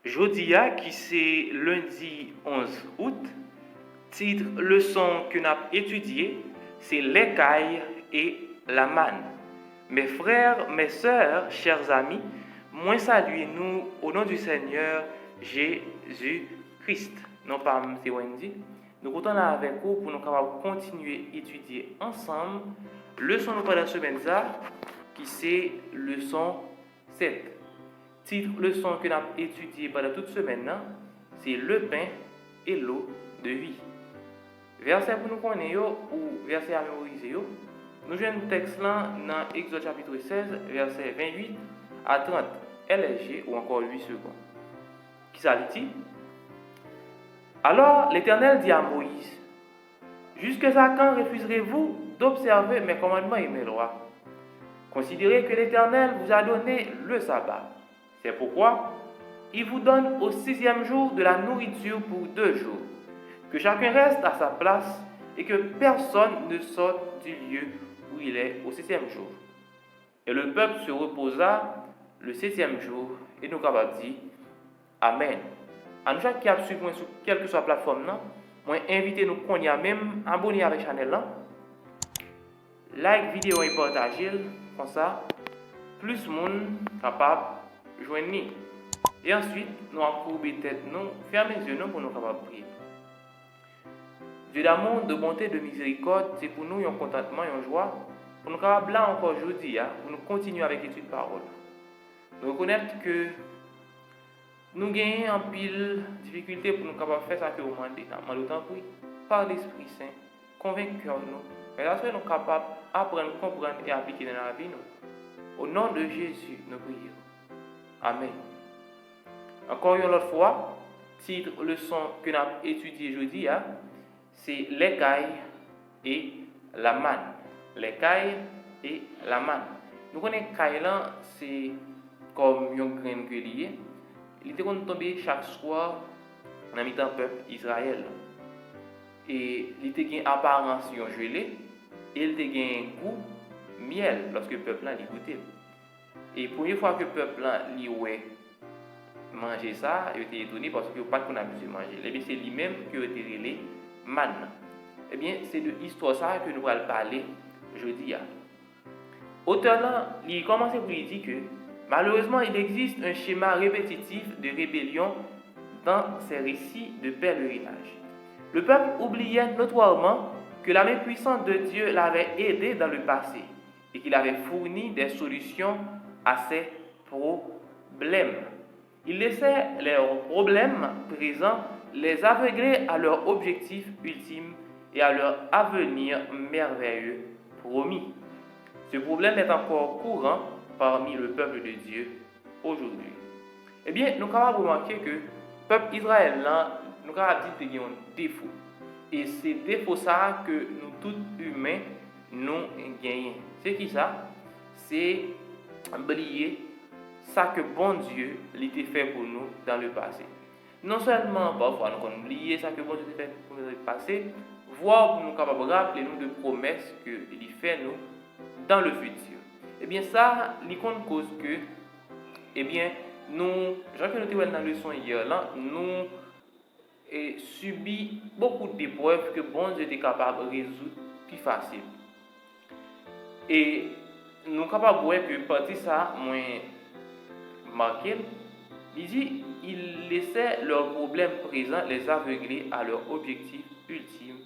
Jodia qui c'est lundi 11 août, titre leçon que nous avons étudié, c'est l'écaille et la manne. Mes frères, mes sœurs, chers amis, moi saluez-nous au nom du Seigneur Jésus-Christ. Non pas M. Wendy. Nous comptons là avec vous pour nous capables continuer à étudier ensemble leçon de la semaine qui c'est leçon 7. Titre leçon que nous avons étudié pendant toute semaine, c'est le pain et l'eau de vie. Verset pour nous connaître ou verset à mémoriser, nous jouons un texte là dans Exode chapitre 16, verset 28 à 30, LSG ou encore 8 secondes. Qui ça dit? Alors l'Éternel dit à Moïse, jusqu'à quand refuserez-vous d'observer mes commandements et mes lois? Considérez que l'Éternel vous a donné le sabbat. C'est pourquoi il vous donne au 6e jour de la nourriture pour 2 jours. Que chacun reste à sa place et que personne ne sorte du lieu où il est au 6e jour. Et le peuple se reposa le 7e jour et nous avons dit Amen. À nous chaque qui a suivi sur quelle que soit la plateforme, moi invitez nous qu'on y a même abonné avec la chaîne là. Like vidéo et partagez comme ça plus de monde capable de joindre nous. Et ensuite nous encourber tête nous, fermer les yeux nous pour nous capables prier. Dieu d'amour, de bonté, de miséricorde, c'est pour nous un contentement et une joie pour nous capables là encore aujourd'hui pour nous continuer avec l'étude de parole. Nous reconnaître que nous gagnons en pile difficulté pour nous capables faire ça que vous demandez. Nous demandons par l'Esprit Saint, convaincre nous. Mais là, nous sommes capables d'apprendre, comprendre et appliquer dans la vie. Au nom de Jésus, nous prions. Amen. Encore une autre fois, titre leçon que nous avons étudié aujourd'hui, c'est l'écaille et la manne. L'écaille et la manne. Nous connaissons l'écaille là, c'est comme une graine que lié. Il était tombé chaque soir dans le peuple Israël. Et il était une apparence gelée et il était un goût miel lorsque le peuple l'y goûtait. Et la première fois que le peuple l'y manger ça, il était étonné parce qu'il n'a pas l'habitude de manger. Et bien c'est lui-même qui a été relé manne. Eh bien c'est de l'histoire ça que nous allons parler aujourd'hui. Auteur là, il commence pour lui dire que malheureusement, il existe un schéma répétitif de rébellion dans ces récits de pèlerinage. Le peuple oubliait notoirement que la main puissante de Dieu l'avait aidé dans le passé et qu'il avait fourni des solutions à ses problèmes. Il laissait leurs problèmes présents les aveugler à leur objectif ultime et à leur avenir merveilleux promis. Ce problème est encore courant parmi le peuple de Dieu aujourd'hui. Eh bien, nous avons remarqué que le peuple israélien, nous avons dit qu'il y a un défaut. Et c'est défaut ça que nous tous humains, nous gagnons. C'est qui ça? C'est oublier ça que bon Dieu l'était fait pour nous dans le passé. Non seulement parfois nous avons oublié ça que bon Dieu a fait pour nous dans le passé, voire pour nous capables de rappeler nous de promesses qu'il fait nous dans le futur. Eh bien, ça, l'icône cause que, eh bien, nous, Jean que nous avons dans la leçon hier, là, nous subi beaucoup d'épreuves que bon Dieu était capable de résoudre plus facile. Et nous sommes capables de voir que partie ça, moins marqué, il dit, il laissait leurs problèmes présents les aveugler à leur objectif ultime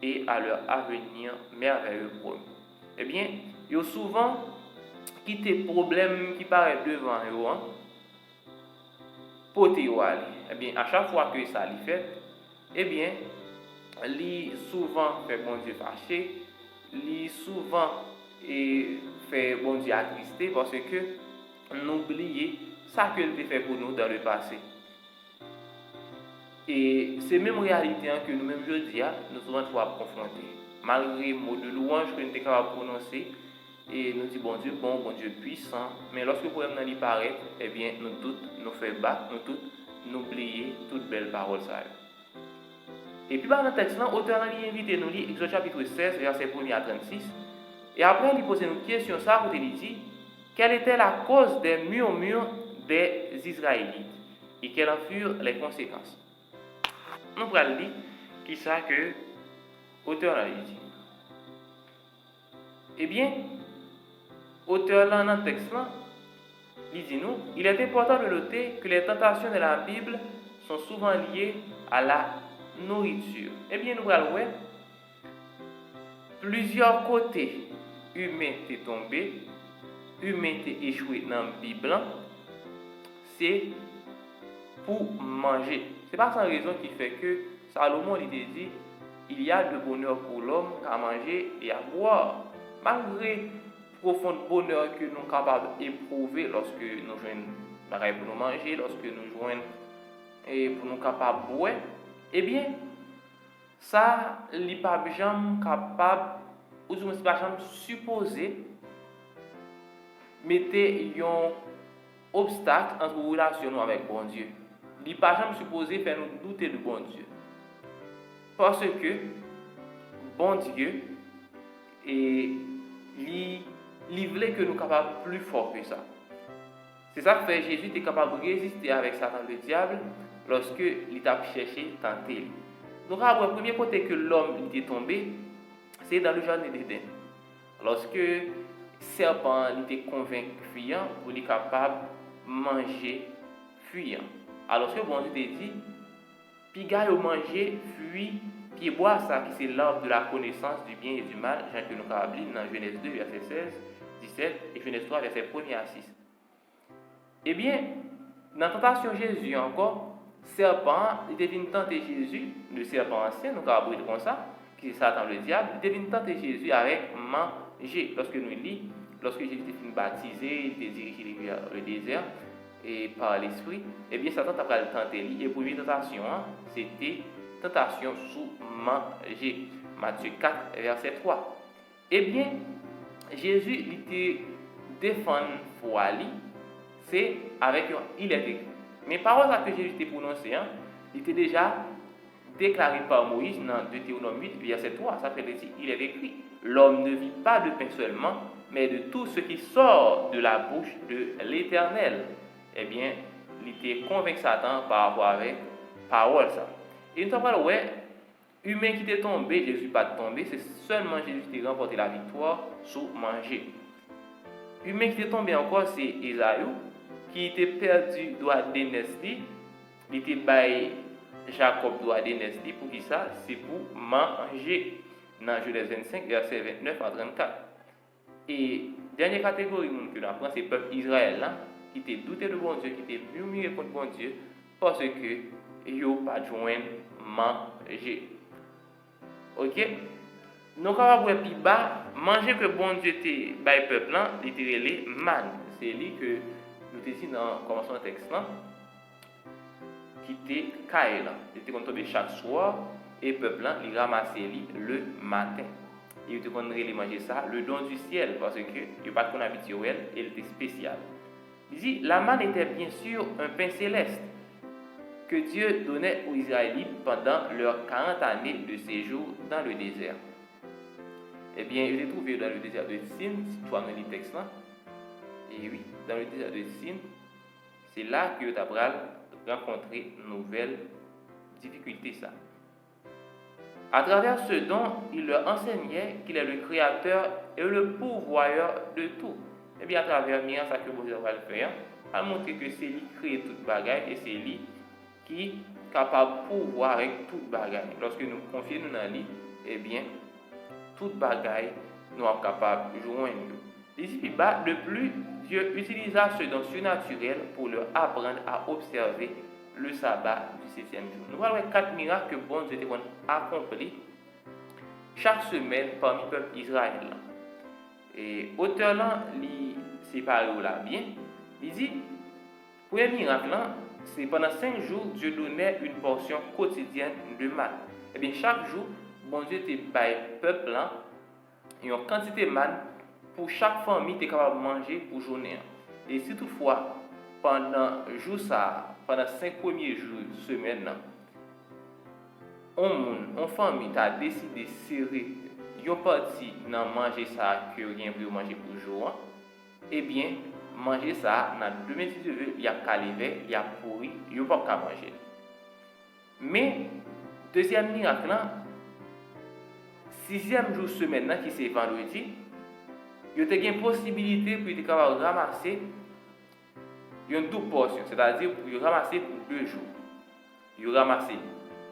et à leur avenir merveilleux promis. Eh bien, il y a souvent quitter problème qui paraît devant eux, pour te aller. Eh bien, à chaque fois que ça lui fait, eh bien, lui souvent fait bon Dieu fâché, lui souvent fait bon Dieu attristé parce que nous oublions ça qu'il a fait pour nous dans le passé. Et c'est même réalité que nous-mêmes aujourd'hui, nous souvent confrontés. Malgré les mots de louange que nous sommes capables de prononcer, et nous disons bon Dieu puissant, mais lorsque le problème n'en paraît, eh bien nous tous nous faisons battre, nous tous nous oublions toutes belles paroles. Et puis dans le texte, l'auteur a invité nous lire Exode chapitre 16, verset 1 à 36, et après il pose une question ça pour lui dire quelle était la cause des murmures des Israélites. et quelles en furent les conséquences. Nous allons lire qui ça que l'auteur a dit. Eh bien, l'auteur là dans le texte là, il dit nous, il est important de noter que les tentations de la Bible sont souvent liées à la nourriture. Eh bien, nous allons voir plusieurs côtés humains sont tombés, humains sont échoués dans la Bible, c'est pour manger. Ce n'est pas sans raison qui fait que Salomon il dit il y a de bonheur pour l'homme à manger et à boire. Malgré le profond bonheur que nous sommes capables d'éprouver lorsque nous jouons pour nous manger, lorsque nous jouons et pour nous capables de boire, eh bien, ça n'est pas jamais capable, ou du moins, c'est pas jamais supposé mettre un obstacle entre nos relations avec bon Dieu. Il n'est pas jamais supposé faire nous douter de bon Dieu. Parce que bon Dieu il voulait que nous soyons capables plus fort que ça. C'est ça que fait Jésus était capable de résister avec Satan le diable lorsque il a cherché tenter. Donc le premier côté que l'homme était tombé, c'est dans le jardin d'Éden. Lorsque le serpent était convaincu fuyant pour être capable de manger fuyant. Alors que bon Dieu te dit, puis gars au manger fuit puis boire ça qui c'est l'arbre de la connaissance du bien et du mal, Jean que nous avons lu dans Genèse 2 verset 16, 17 et Genèse 3 verset 1 à 6. Eh bien, dans la tentation de Jésus encore, serpent était venu tenter Jésus, le serpent ancien, nous avons appris comme ça, qui est Satan le diable, il était venu tenter Jésus avec manger. Lorsque nous lisons, lorsque Jésus était baptisé, il était dirigé vers le désert et par l'esprit, eh bien Satan a le tenter lui. Et pour une tentation, c'était tentation sous manger. Matthieu 4 verset 3. Eh bien, Jésus il était défendu foi lui, c'est avec il est écrit. Mais paroles que Jésus était prononcé, il était déjà déclaré par Moïse dans Deutéronome 8, verset 3. Ça fait dire, il est écrit, l'homme ne vit pas de pain seulement, mais de tout ce qui sort de la bouche de l'Éternel. Eh bien, il était convaincu Satan par rapport avec parole ça. Et nous avons ouais, humain qui était tombé, Jésus pas tombé, c'est seulement Jésus qui a remporté la victoire sur manger. Humain qui était tombé encore, c'est Ésaü, qui était perdu droit d'aînesse, il était baillé Jacob droit d'aînesse pour qui ça? C'est pour manger. Dans Genèse 25, verset 29 à 34. Et dernière catégorie que nous apprenons, c'est le peuple Israël, qui était douté de bon Dieu, qui était murmuré contre bon Dieu, parce que ils n'ont pas joint manger. Ok? Nous avons voir plus bas, manger que bon Dieu te bail peuple là, littéralement man. C'est lui que nous te dit dans le commencement texte là, qui était caillé là. Il était tombé chaque soir et le peuple là, il ramassait lui le matin. Il était connu manger ça, le don du ciel, parce que il pas qu'on habituel, il était spécial. Il dit la manne était bien sûr un pain céleste que Dieu donnait aux Israélites pendant leurs 40 années de séjour dans le désert. Eh bien, il est trouvé dans le désert de Sin, si tu as dans les textes là. Et oui, dans le désert de Sin, c'est là que tu as rencontré une nouvelle difficulté ça. À travers ce don, il leur enseignait qu'il est le créateur et le pourvoyeur de tout. Et bien, à travers le miracle que vous allez faire, à montrer que c'est lui qui crée toute bagaille et c'est lui qui est capable de pourvoir avec toute bagaille. Lorsque nous confions dans lui, eh bien, toute bagaille, nous sommes capables de joindre. Ici, de plus, Dieu utilisa ce don surnaturel pour leur apprendre à observer le sabbat du 7e jour. Nous voyons 4 miracles que bon Dieu a accomplis chaque semaine parmi le peuple Israël. Et auteur là, il sépare là bien. Il dit, le premier miracle c'est pendant 5 jours, Dieu donnait une portion quotidienne de manne. Et bien chaque jour, bon Dieu te bail peuple là, une quantité de manne pour chaque famille qui est capable de manger pour journée. Et si toutefois, pendant 5 premiers jours de semaine, une famille a décidé de serrer une partie dans manger ça que rien pour manger pour jour, eh bien, manger ça dans demain si tu veux, il y a calivé, il y a pourri, il n'y a pas qu'à manger. Mais deuxième miracle là, sixième jour semaine là, qui c'est vendredi, il y a une possibilité pour être capable de ramasser une double portion, c'est-à-dire pour ramasser pour 2 jours. Il ramassé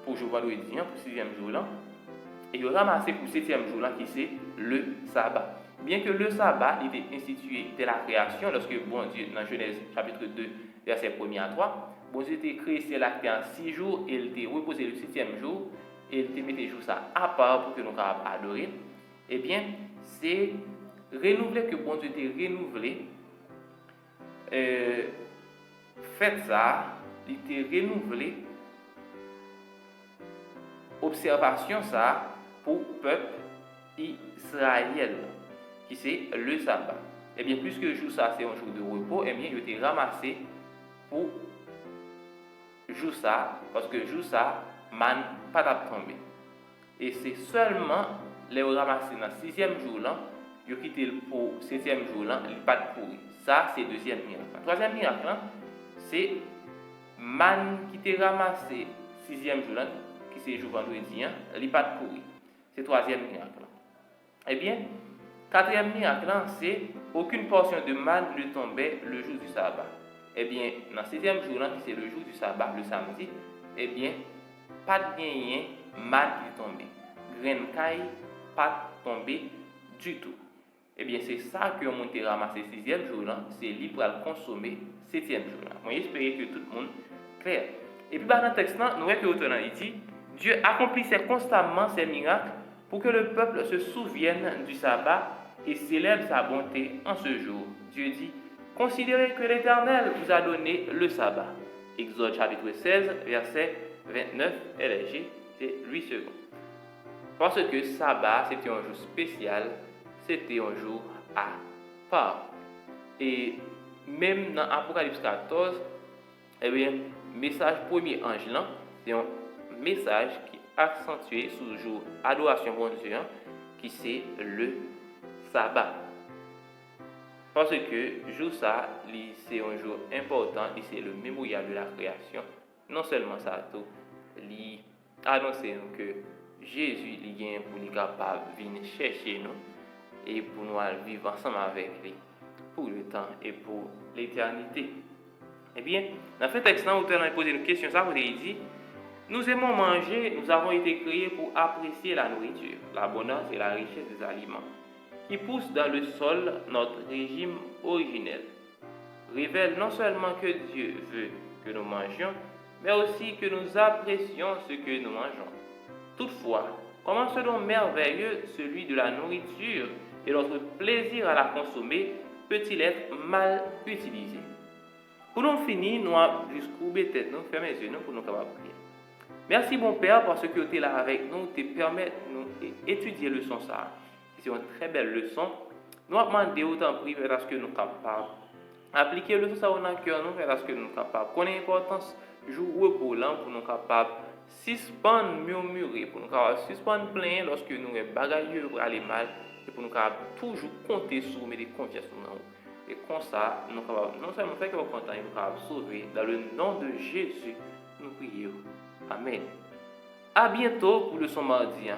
pour jour vendredi pour sixième jour là, et il ramassé pour septième jour là qui c'est le sabbat. Bien que le sabbat était institué dès la création, lorsque bon Dieu, dans Genèse chapitre 2, verset 1 à 3, bon Dieu a créé ciel la terre en 6 jours et il a reposé le 7e jour et il a mis jour ça à part pour que nous puissions adorer. Eh bien, c'est renouvelé que bon Dieu a renouvelé. Faites ça, il a renouvelé. Observation ça pour le peuple israélien, qui c'est le sabbat. Et bien, puisque le jour ça c'est un jour de repos, et bien, il a été ramassé pour jour ça, parce que jour ça, man pas tombé. Et c'est seulement les ramasser dans le 6e jour là, il a quitté pour le 7e jour là, il pas pourri. Ça c'est deuxième miracle. Troisième miracle là, c'est man qui était ramassé 6e jour là, qui c'est jour vendredi, il pas pourri. C'est troisième miracle. Eh bien, quatrième miracle, c'est aucune portion de manne ne tombait le jour du sabbat. Eh bien, dans le 6e jour, qui c'est le jour du sabbat, le samedi, eh bien, pas de rien manne qui tombait. Graine caille, pas tombé du tout. Eh bien, c'est ça que on a ramassé le 6e jour, c'est libre à le consommer 7e jour. Moi, j'espère que tout le monde est clair. Et puis, dans le texte, nous voyons que l'auteur dit Dieu accomplissait constamment ses miracles pour que le peuple se souvienne du sabbat et célèbre sa bonté en ce jour. Dieu dit, considérez que l'Éternel vous a donné le sabbat. Exode chapitre 16, verset 29, LG, c'est 8 secondes. Parce que sabbat, c'était un jour spécial, c'était un jour à part. Et même dans Apocalypse 14, eh bien, message premier ange là, c'est un message qui accentué sur le jour adoration bon Dieu, qui c'est le sabbat. Parce que jour ça, c'est un jour important, c'est le mémorial de la création. Non seulement ça, tout, il annonce que Jésus est pour nous capable de venir chercher nous et pour nous vivre ensemble avec lui pour le temps et pour l'éternité. Eh bien, dans ce texte, l'auteur a posé une question, ça veut dire, il dit, nous aimons manger, nous avons été créés pour apprécier la nourriture, l'abondance et la richesse des aliments, qui poussent dans le sol notre régime originel. Révèle non seulement que Dieu veut que nous mangions, mais aussi que nous apprécions ce que nous mangeons. Toutefois, comment ce don merveilleux, celui de la nourriture et notre plaisir à la consommer, peut-il être mal utilisé? Pour nous finir, nous avons juste courbé tête, nous fermer les yeux pour nous capables de prier. Merci mon Père parce que tu es là avec nous, tu permets de nous étudier le leçon ça. C'est une très belle leçon. Nous avons demandé autant prier parce que nous sommes capables d'appliquer le leçon ça dans le cœur, nous parce que nous sommes capables. Connaître l'importance du repos là pour nous capables suspendre murmurer, pour nous capables suspendre plaindre lorsque nous sommes bagailleux pour aller mal et pour nous capables toujours compter sur mais des confiance en nous. Et comme ça, nous sommes capables non seulement faire que nous content, nous capables sauver dans le nom de Jésus. Nous prions. Amen. À bientôt pour le son mardi.